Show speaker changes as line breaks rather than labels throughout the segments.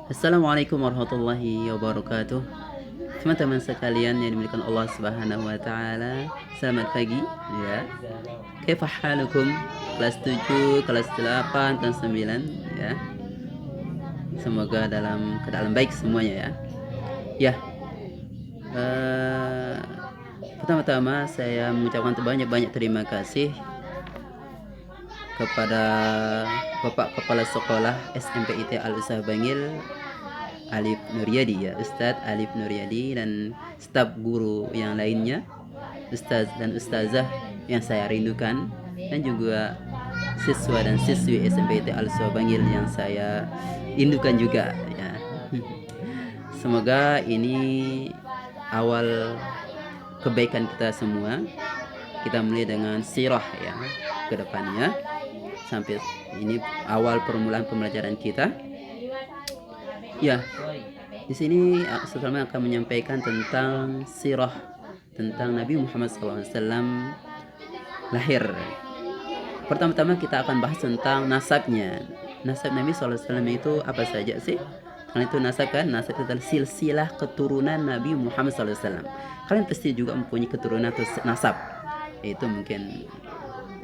Assalamualaikum warahmatullahi wabarakatuh. Teman-teman sekalian yang dimuliakan Allah Subhanahu wa taala, selamat pagi ya. Kaifa halukum? Kelas 7, kelas 8 dan 9 ya. Semoga dalam keadaan baik semuanya ya. Ya. eh, Pertama-tama saya mengucapkan banyak-banyak terima kasih kepada Bapak Kepala Sekolah SMP IT Al Utsah Bangil Alif Nuryadi ya, Ustadz Alif Nuryadi dan staf guru yang lainnya, Ustadz dan Ustazah yang saya rindukan, dan juga siswa dan siswi SMP IT Al Utsah Bangil yang saya rindukan juga ya. Semoga ini awal kebaikan kita semua. Kita mulai dengan sirah ya ke depannya, sampai ini awal permulaan pembelajaran kita. Ya, di sini Sultan akan menyampaikan tentang sirah, tentang Nabi Muhammad SAW lahir. Pertama-tama kita akan bahas tentang nasabnya. Nasab Nabi SAW itu apa saja sih? Karena itu nasab kan, nasab itu adalah silsilah keturunan Nabi Muhammad SAW. Kalian pasti juga mempunyai keturunan atau nasab. Itu mungkin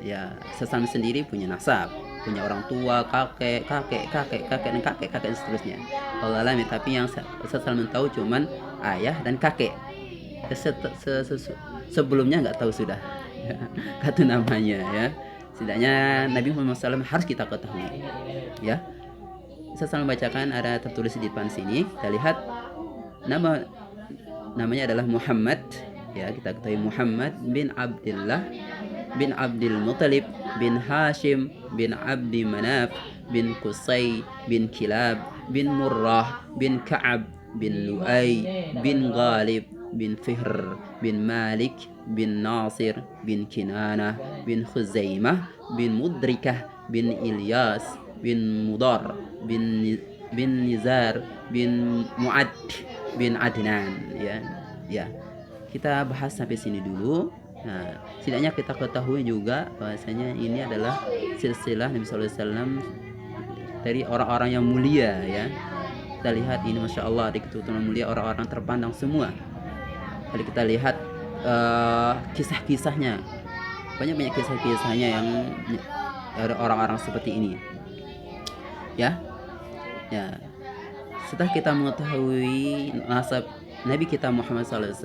ya sesama sendiri punya nasab, punya orang tua, kakek dan kakek dan seterusnya. Allah alam, tapi yang saya selalu tahu cuman ayah dan kakek. Sebelumnya nggak tahu sudah kata namanya ya. Setidaknya Nabi Muhammad SAW harus kita ketahui ya. Saya selalu bacakan, ada tertulis di depan sini. Kita lihat namanya adalah Muhammad ya. Kita ketahui Muhammad bin Abdullah bin Abdul Muttalib bin Hashim bin Abdi Manaf bin Qusay bin Kilab bin Murrah bin Ka'ab bin Lu'ay bin Ghalib bin Fihr bin Malik bin Nasir bin Kinanah bin Khuzaimah bin Mudrikah bin Ilyas bin Mudar bin Nizar bin Mu'ad bin Adnan ya. Kita bahas sampai sini dulu. Nah, setidaknya kita ketahui juga bahwasanya ini adalah silsilah Nabi SAW dari orang-orang yang mulia ya. Kita lihat ini, masya Allah, di keturunan mulia, orang-orang terpandang semua. Kalau kita lihat kisah-kisahnya, banyak kisah-kisahnya yang dari orang-orang seperti ini ya. Setelah kita mengetahui nasab Nabi kita Muhammad SAW,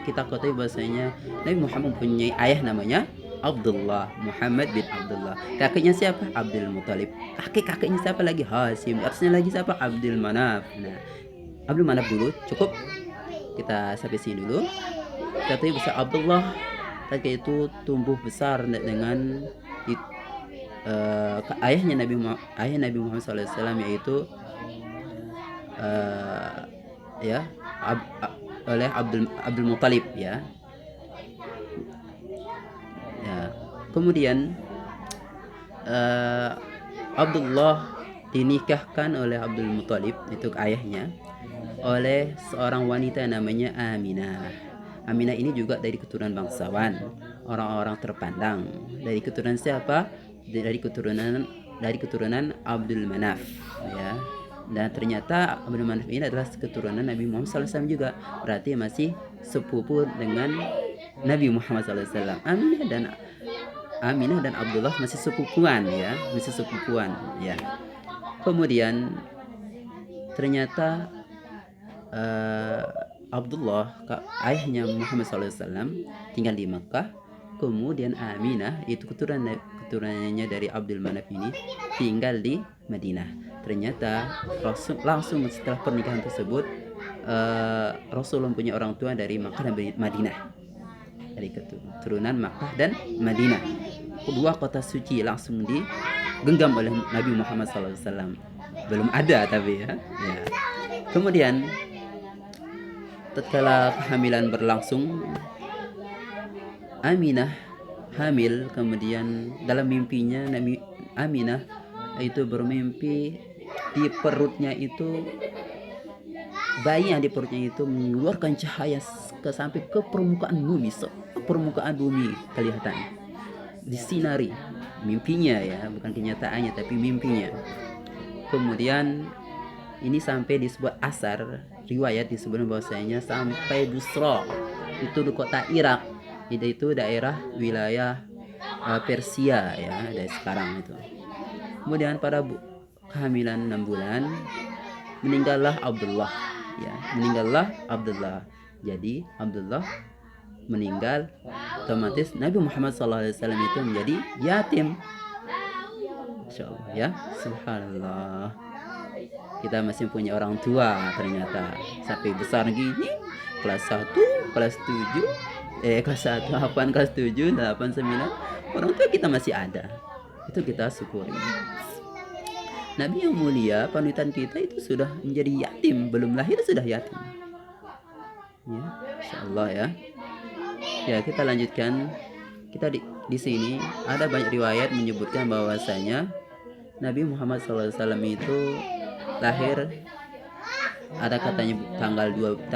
kita ketahui bahasanya Nabi Muhammad mempunyai ayah namanya Abdullah, Muhammad bin Abdullah. Kakeknya siapa? Abdul Muttalib. Kakeknya siapa lagi? Hashim. Atasnya lagi siapa? Abdul Manaf. Nah, Abdul Manaf dulu cukup. Kita sampai sini dulu. Kita tahu besar Abdullah ketika itu tumbuh besar dengan ayah Nabi Muhammad SAW, yaitu oleh Abdul Muttalib ya. Kemudian Abdullah dinikahkan oleh Abdul Muttalib, itu ayahnya, oleh seorang wanita namanya Aminah. Aminah ini juga dari keturunan bangsawan, orang-orang terpandang. Dari keturunan siapa? Dari keturunan Abdul Manaf ya. Dan ternyata Abdul Manaf ini adalah keturunan Nabi Muhammad SAW juga. Berarti masih sepupu dengan Nabi Muhammad SAW. Aminah dan Abdullah masih sepupuan ya. Kemudian ternyata Abdullah, ayahnya Muhammad SAW, tinggal di Makkah. Kemudian Aminah, itu keturunannya dari Abdul Manaf ini, tinggal di Madinah. Ternyata langsung setelah pernikahan tersebut, Rasul mempunyai orang tua dari Makkah dan Madinah, dari keturunan Makkah dan Madinah. Kedua kota suci langsung digenggam oleh Nabi Muhammad SAW. Belum ada tapi ya. Kemudian tatkala kehamilan berlangsung, Aminah hamil. Kemudian dalam mimpinya Nabi Aminah itu bermimpi di perutnya itu, bayi yang di perutnya itu mengeluarkan cahaya sampai ke permukaan bumi kelihatan, disinari. Mimpinya ya, bukan kenyataannya tapi mimpinya. Kemudian Ini sampai disebut asar, riwayat disebut bahwasanya sampai Busra, itu di kota Irak, itu daerah wilayah Persia ya, dari sekarang itu. Kemudian pada kehamilan 6 bulan meninggallah Abdullah ya, jadi Abdullah meninggal, otomatis Nabi Muhammad SAW itu menjadi yatim. Insyaallah ya, subhanallah, kita masih punya orang tua ternyata sampai besar gini, kelas 1, kelas 7, kelas 1 apaan, kelas 7, 8, 9, orang tua kita masih ada. Itu kita syukuri. Nabi yang mulia panutan kita itu sudah menjadi yatim, belum lahir sudah yatim ya, insyaallah ya. Ya, kita lanjutkan. Kita di sini ada banyak riwayat menyebutkan bahwasanya Nabi Muhammad SAW itu lahir, ada katanya tanggal 2,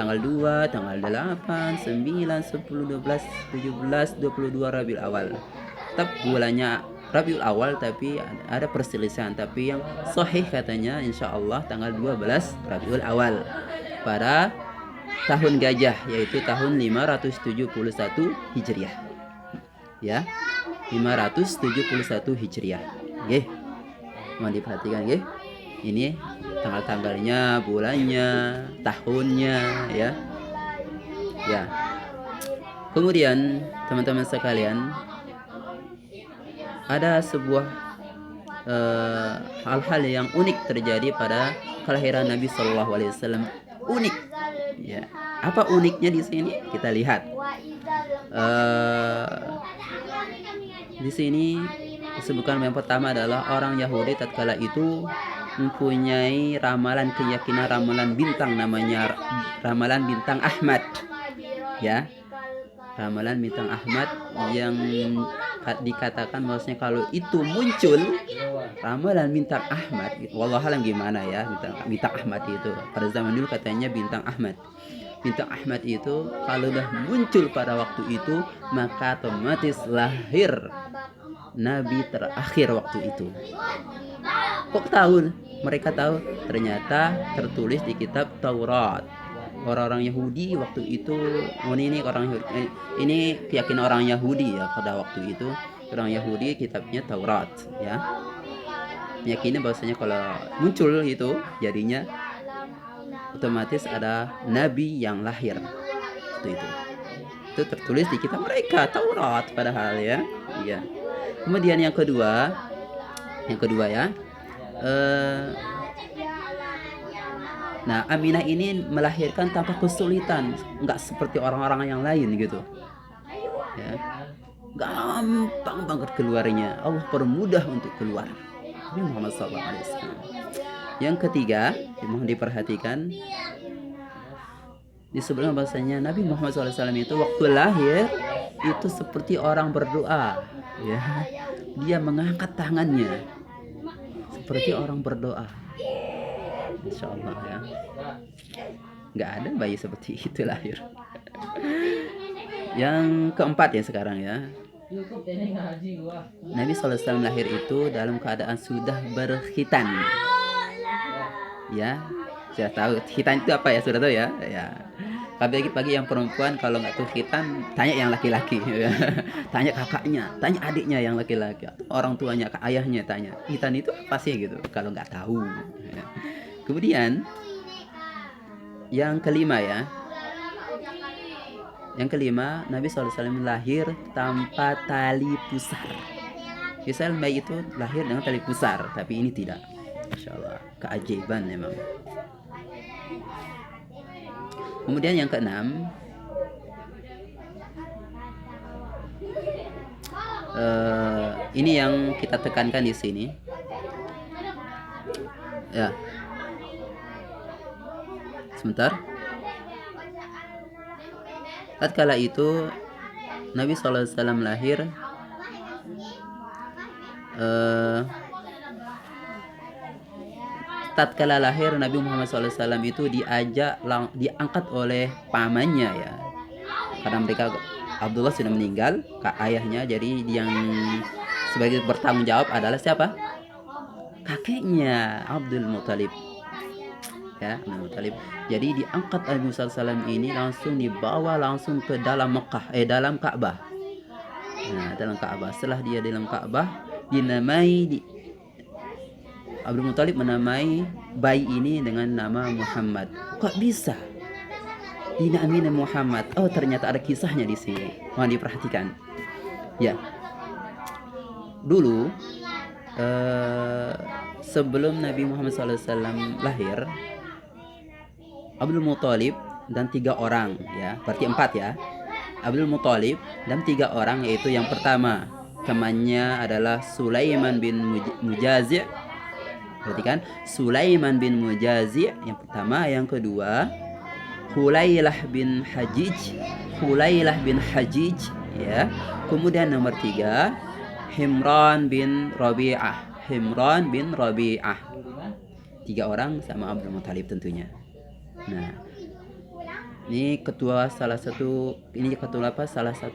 tanggal 8, 9, 10, 12, 17, 22 Rabiul Awal. Tetap bulannya Rabiul Awal, tapi ada perselisihan, tapi yang sahih katanya insyaallah tanggal 12 Rabiul Awal pada tahun gajah, yaitu tahun 571 Hijriah ya, 571 Hijriah. Nggih, mohon diperhatikan nggih. Ini tanggal-tanggalnya, bulannya, tahunnya ya. Ya. Kemudian teman-teman sekalian, ada sebuah hal-hal yang unik terjadi pada kelahiran Nabi Shallallahu Alaihi Wasallam. Unik ya. Apa uniknya di sini? Kita lihat. Di sini disebutkan yang pertama adalah orang Yahudi tatkala itu mempunyai ramalan, keyakinan ramalan bintang, namanya ramalan bintang Ahmad ya, ramalan bintang Ahmad yang dikatakan bahwasanya kalau itu muncul ramalan bintang Ahmad, wallahualam gimana ya, bintang Ahmad itu pada zaman dulu katanya bintang Ahmad itu kalau udah muncul pada waktu itu, maka otomatis lahir Nabi terakhir waktu itu. Kok tahu? Mereka tahu, ternyata tertulis di kitab Taurat. Orang-orang Yahudi waktu itu, ini keyakinan orang Yahudi ya, pada waktu itu orang Yahudi kitabnya Taurat ya, meyakini bahwasanya kalau muncul itu jadinya otomatis ada nabi yang lahir. Itu tertulis di kitab mereka Taurat padahal ya. Iya. Kemudian yang kedua ya, nah Aminah ini melahirkan tanpa kesulitan, nggak seperti orang-orang yang lain gitu ya, gampang banget keluarnya, Allah permudah untuk keluar Nabi Muhammad SAW. Yang ketiga, mohon diperhatikan, disebutkan bahasanya Nabi Muhammad SAW itu waktu lahir itu seperti orang berdoa ya, dia mengangkat tangannya seperti orang berdoa, insyaallah ya. Nggak ada bayi seperti itu lahir. Yang keempat ya sekarang ya, Nabi SAW lahir itu dalam keadaan sudah berkhitan ya. Sudah tahu khitan itu apa ya, sudah tahu ya. Bagi yang perempuan kalau nggak tahu khitan, tanya yang laki-laki ya. Tanya kakaknya, tanya adiknya yang laki-laki, orang tuanya, ayahnya, tanya khitan itu apa sih gitu kalau nggak tahu ya. Kemudian yang kelima ya, Nabi SAW lahir tanpa tali pusar. Biasanya bayi itu lahir dengan tali pusar, tapi ini tidak. Insyaallah, keajaiban memang. Kemudian yang keenam, ini yang kita tekankan di sini ya. Sebentar. Tatkala itu Nabi SAW lahir, tatkala lahir Nabi Muhammad SAW itu diangkat oleh pamannya ya, karena mereka Abdullah sudah meninggal, ayahnya, jadi yang sebagai bertanggung jawab adalah siapa? Kakeknya Abdul Muthalib. ya, Abdul Muthalib. Jadi diangkat Nabi SAW ini langsung dibawa langsung ke dalam Mekah, dalam Ka'bah. Nah, dalam Ka'bah. Setelah dia dalam Ka'bah, Abdul Muthalib menamai bayi ini dengan nama Muhammad. Kok bisa dinamai Muhammad? Oh, ternyata ada kisahnya di sini. Mohon diperhatikan. Ya, dulu sebelum Nabi Muhammad SAW lahir, Abdul Muthalib dan 3 orang, ya, berarti 4 ya. Abdul Muthalib dan 3 orang, yaitu yang pertama temannya adalah Sulaiman bin Mujazi'. Perhatikan, Sulaiman bin Mujazi' yang pertama. Yang kedua Hulailah bin Hajij, ya. Kemudian nomor 3 Himran bin Rabi'ah. 3 orang sama Abdul Muthalib tentunya. Nah, ini salah satu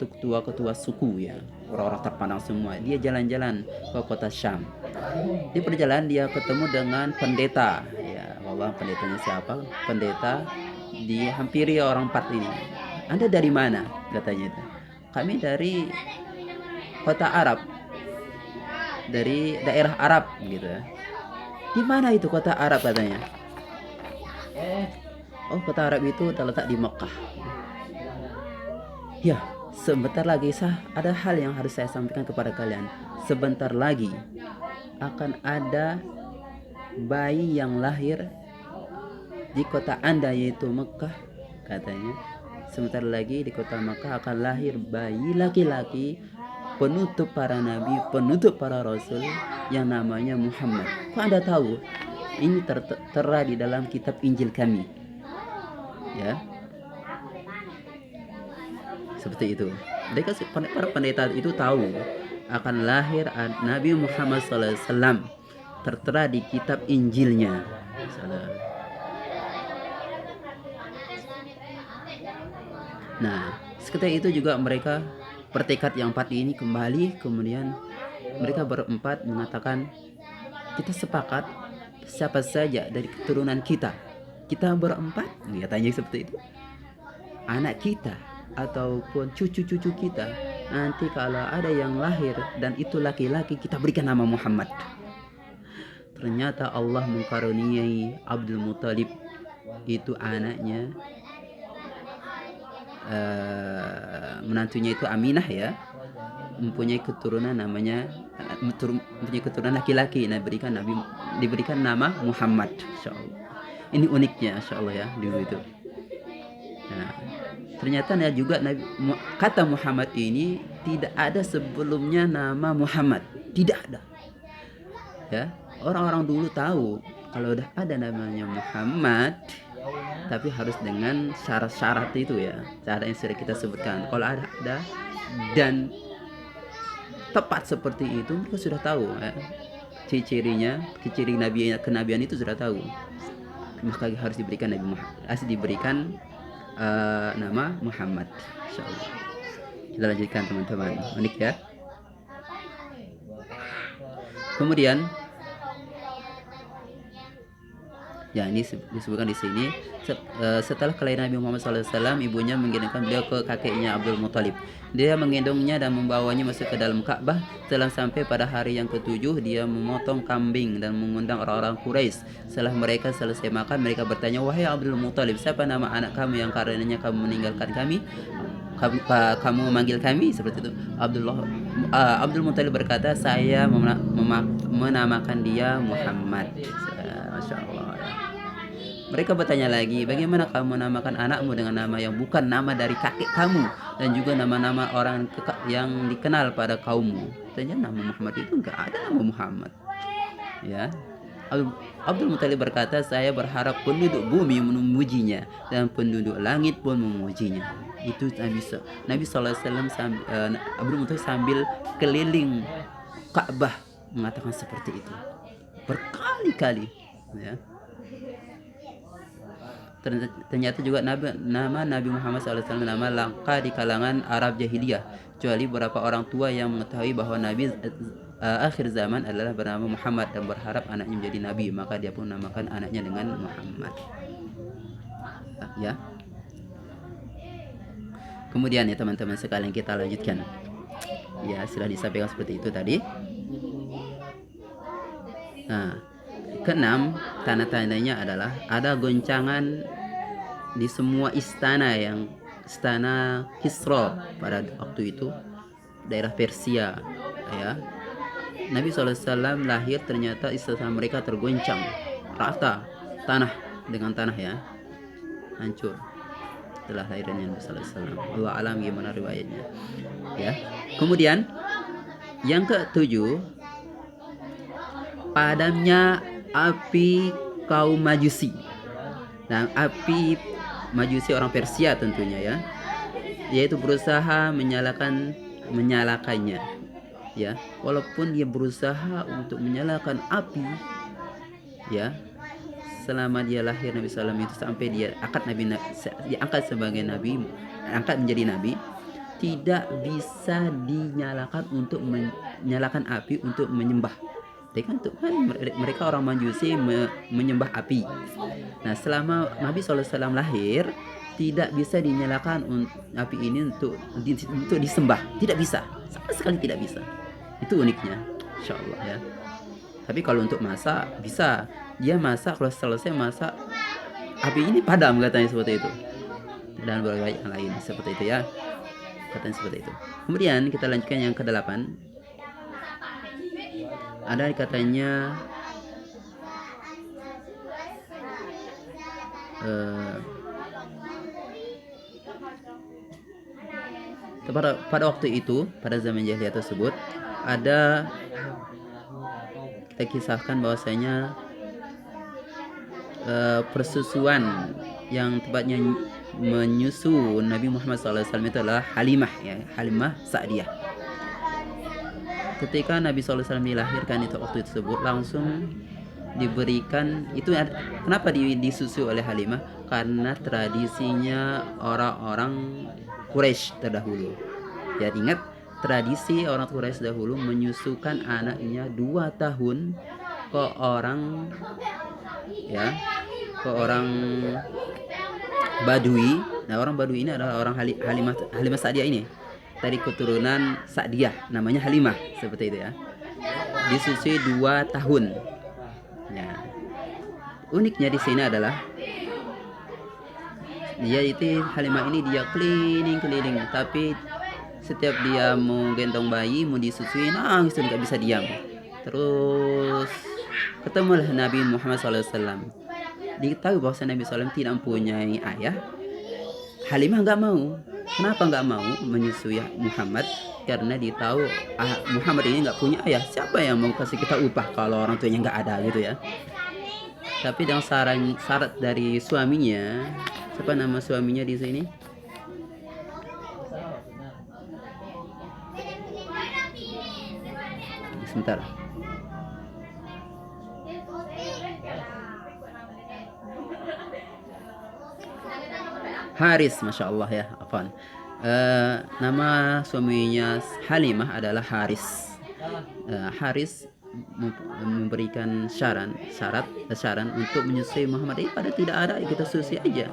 ketua suku, ya, orang-orang terpandang semua. Dia jalan-jalan ke kota Syam. Di perjalanan dia ketemu dengan pendeta, ya. Bahwa pendetanya siapa? Pendeta dihampiri orang 4 ini. Anda dari mana? Katanya itu. Kami dari kota Arab, dari daerah Arab, gitu. Di mana itu kota Arab, katanya? Oh, kota Arab itu terletak di Mekah. Ya, sebentar lagi ada hal yang harus saya sampaikan kepada kalian. Sebentar lagi akan ada bayi yang lahir di kota Anda, yaitu Mekah, katanya. Sebentar lagi di kota Mekah akan lahir bayi laki-laki, penutup para nabi, penutup para rasul, yang namanya Muhammad. Kok Anda tahu? Ini tertera di dalam kitab Injil kami, ya. Seperti itu. Mereka, para pendeta itu tahu akan lahir Nabi Muhammad SAW, tertera di kitab Injilnya. Nah, seketika itu juga mereka bertekad yang 4 ini kembali. Kemudian mereka berempat mengatakan, kita sepakat siapa saja dari keturunan kita berempat, katanya seperti itu, anak kita ataupun cucu-cucu kita, nanti kalau ada yang lahir dan itu laki-laki, kita berikan nama Muhammad. Ternyata Allah mengkaruniai Abdul Muthalib itu anaknya, menantunya itu Aminah, ya, mempunyai keturunan laki-laki. Nah, diberikan nama Muhammad, insyaallah. Ini uniknya, insyaallah, ya, dulu itu. Nah, ternyata juga kata Muhammad ini tidak ada sebelumnya nama Muhammad, tidak ada, ya. Orang-orang dulu tahu kalau udah ada namanya Muhammad, tapi harus dengan syarat-syarat itu, ya, syarat yang sudah kita sebutkan. Kalau ada dan tepat seperti itu, mereka sudah tahu, ya, ciri-cirinya, kenabian itu sudah tahu. Maka harus diberikan nama Muhammad, insyaallah. Kita lanjutkan, teman-teman. Unik, ya. Kemudian, ya, ini disebutkan di sini, setelah kelahiran Nabi Muhammad SAW, ibunya menggendongkan beliau ke kakeknya Abdul Muthalib. Dia menggendongnya dan membawanya masuk ke dalam Ka'bah. Setelah sampai pada hari yang ke-7, dia memotong kambing dan mengundang orang-orang Quraisy. Setelah mereka selesai makan, mereka bertanya, wahai Abdul Muthalib, siapa nama anak kamu yang karenanya kamu meninggalkan kami? Kamu memanggil kami? Seperti itu. Abdul Muthalib berkata, saya menamakan dia Muhammad. Masya Allah. Mereka bertanya lagi, bagaimana kamu menamakan anakmu dengan nama yang bukan nama dari kakek kamu dan juga nama-nama orang yang dikenal pada kaummu? Katanya nama Muhammad itu enggak ada nama Muhammad, ya. Abdul Muthalib berkata, saya berharap penduduk bumi memujinya dan penduduk langit pun memujinya. Itu Nabi SAW Abdul Muthalib sambil keliling Ka'bah mengatakan seperti itu berkali-kali, ya. Ternyata juga nama Nabi Muhammad SAW nama langka di kalangan Arab jahiliyah, kecuali beberapa orang tua yang mengetahui bahwa Nabi akhir zaman adalah bernama Muhammad dan berharap anaknya menjadi nabi, maka dia pun namakan anaknya dengan Muhammad. Ya. Kemudian ya teman-teman sekalian, kita lanjutkan. Ya, sudah disampaikan seperti itu tadi. Nah, keenam, tanda-tandanya adalah ada goncangan di semua istana Kisra pada waktu itu, daerah Persia, ya. Nabi SAW lahir, ternyata istana mereka tergoncang, rata tanah dengan tanah, ya, hancur setelah lahirnya Nabi SAW. Allah alam gimana riwayatnya, ya. Kemudian yang ketujuh, padamnya api kaum Majusi. Dan api Majusi orang Persia tentunya, ya, yaitu berusaha menyalakannya, ya. Walaupun dia berusaha untuk menyalakan api, ya, selama dia lahir Nabi SAW itu sampai dia diangkat sebagai nabi, angkat menjadi nabi, tidak bisa dinyalakan untuk menyalakan api untuk menyembah. Kan mereka orang Majusi menyembah api. Nah, selama Nabi SAW lahir, tidak bisa dinyalakan api ini untuk disembah, tidak bisa, sama sekali tidak bisa. Itu uniknya, insya Allah, ya. Tapi kalau untuk masak bisa, dia masak, kalau selesai masak api ini padam, katanya seperti itu. Dan berbagai yang lain seperti itu, ya, katanya seperti itu. Kemudian kita lanjutkan yang ke-8. Ada katanya pada waktu itu, pada zaman jahiliyah tersebut, ada, kita kisahkan bahwasanya persusuan yang tepatnya menyusu Nabi Muhammad SAW itu adalah Halimah, ya, Halimah Sa'diyah. Ketika Nabi SAW dilahirkan itu waktu tersebut, langsung diberikan itu. Kenapa disusui oleh Halimah? Karena tradisinya orang-orang Quraisy terdahulu. Ya, ingat tradisi orang Quraisy dahulu menyusukan anaknya 2 tahun ke orang, ya, ke orang Badui. Nah, orang Badui ini adalah orang Halimah Sa'diyah ini, dari keturunan Sa'diyah, namanya Halimah, seperti itu, ya. Disusui 2 tahun. Ya. Uniknya di sini adalah dia itu Halimah ini dia keliling, tapi setiap dia mau gendong bayi, mau disusui, nangis, nggak bisa diam. Terus ketemulah Nabi Muhammad SAW. Diketahui bahwa Nabi SAW tidak mempunyai ayah. Halimah nggak mau. Kenapa nggak mau menyusui Muhammad? Karena ditahu Muhammad ini nggak punya ayah. Siapa yang mau kasih kita upah kalau orang tuanya nggak ada, gitu, ya. Tapi dengan syarat dari suaminya. Siapa nama suaminya di sini? Sebentar. Haris, masya Allah, ya, afan. Nama suaminya Halimah adalah Haris. Haris memberikan syarat untuk menyusui Muhammad ini, pada tidak ada, kita susui aja.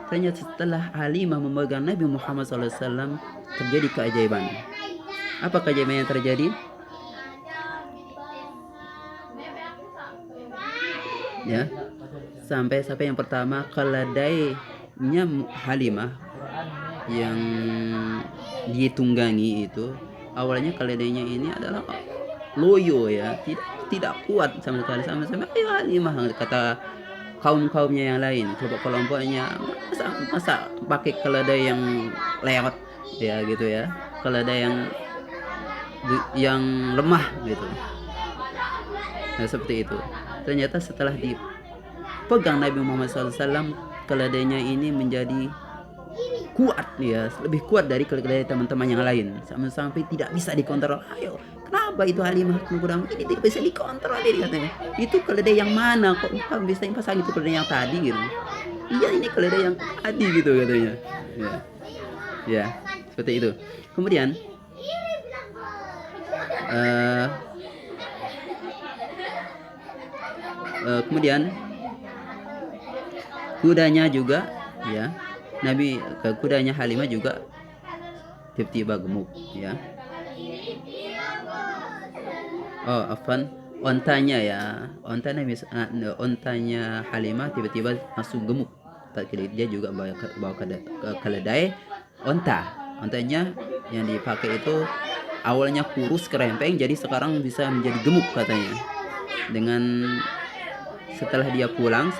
Ternyata setelah Halimah memegang Nabi Muhammad SAW, terjadi keajaiban. Apa keajaiban yang terjadi? Ya, sampai yang pertama, keledainya Halimah yang ditunggangi itu, awalnya keledainya ini adalah loyo, ya, tidak kuat sama sekali, sama-sama Halimah, kata kaumnya yang lain, kelompoknya, masa pakai keledai yang lewat, ya, gitu, ya, keledai yang lemah, gitu. Nah, seperti itu. Ternyata setelah dipegang Nabi Muhammad SAW, keledainya ini menjadi kuat, ya, lebih kuat dari keledai teman-teman yang lain, sampai tidak bisa dikontrol. Ayo, kenapa itu Halimah kurang ini tidak bisa dikontrol, dia katanya. Itu keledai yang mana kok bisa pasang itu keledai yang tadi, gitu. Iya, ini keledai yang tadi, gitu, katanya. Ya, seperti itu. Kemudian Kemudian kudanya juga, ya, kudanya Halimah juga tiba-tiba gemuk, ya. Oh, afan, ontanya ya, ontanya Halimah tiba-tiba langsung gemuk. Tatkala dia juga bawa keledai ontanya yang dipakai itu awalnya kurus kerempeng, jadi sekarang bisa menjadi gemuk katanya. Dengan setelah dia pulang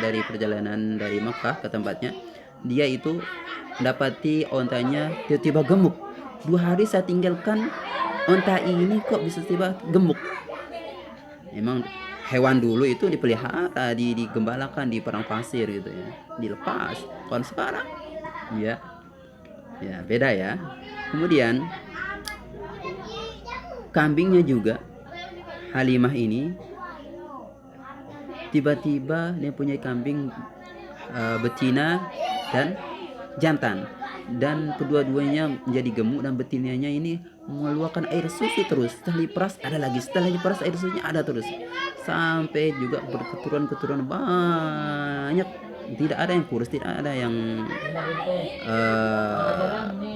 dari perjalanan dari Makkah ke tempatnya, dia itu dapati ontanya tiba-tiba gemuk. 2 hari saya tinggalkan onta ini kok bisa tiba gemuk. Emang hewan dulu itu dipelihara, digembalakan di padang pasir gitu ya, dilepas. Kalau sekarang ya beda ya. Kemudian kambingnya juga, Halimah ini tiba-tiba dia punya kambing betina dan jantan, dan kedua-duanya menjadi gemuk, dan betinanya ini mengeluarkan air susu terus. Setelah diperas ada lagi, setelah diperas air susunya ada terus, sampai juga berketurunan banyak. Tidak ada yang kurus, tidak ada yang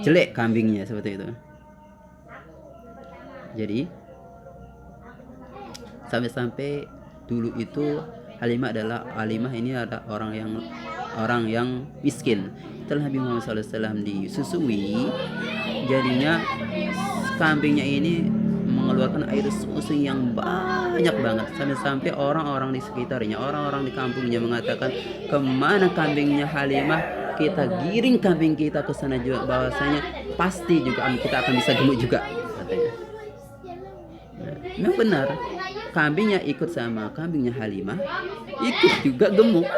jelek kambingnya, seperti itu. Jadi sampai dulu itu Halimah ini ada orang yang miskin. Setelah Nabi Muhammad SAW disusui, jadinya kambingnya ini mengeluarkan air susu yang banyak banget, sampai orang-orang di sekitarnya, orang-orang di kampungnya mengatakan, kemana kambingnya Halimah, kita giring kambing kita ke sana juga, bahwasanya pasti juga kita akan bisa gemuk juga, katanya. Memang benar, kambingnya ikut sama kambingnya Halimah, ikut juga gemuk.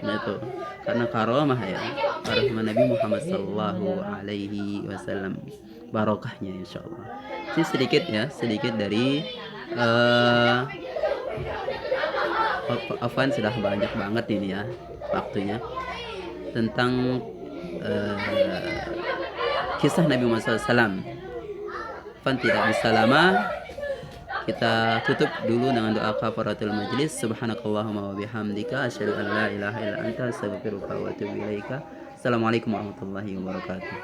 Nah itu karena karomah ya, karomah Nabi Muhammad SAW, barokahnya insyaallah. Ini sedikit dari Afwan, sudah banyak banget ini ya waktunya tentang kisah Nabi Muhammad SAW. Afwan tidak bisa lama, kita tutup dulu dengan doa kafaratul majlis. Subhanakallahumma wa bihamdika asyhadu an la ilaha illa anta astaghfiruka wa atubu ilaika. Assalamualaikum warahmatullahi wabarakatuh.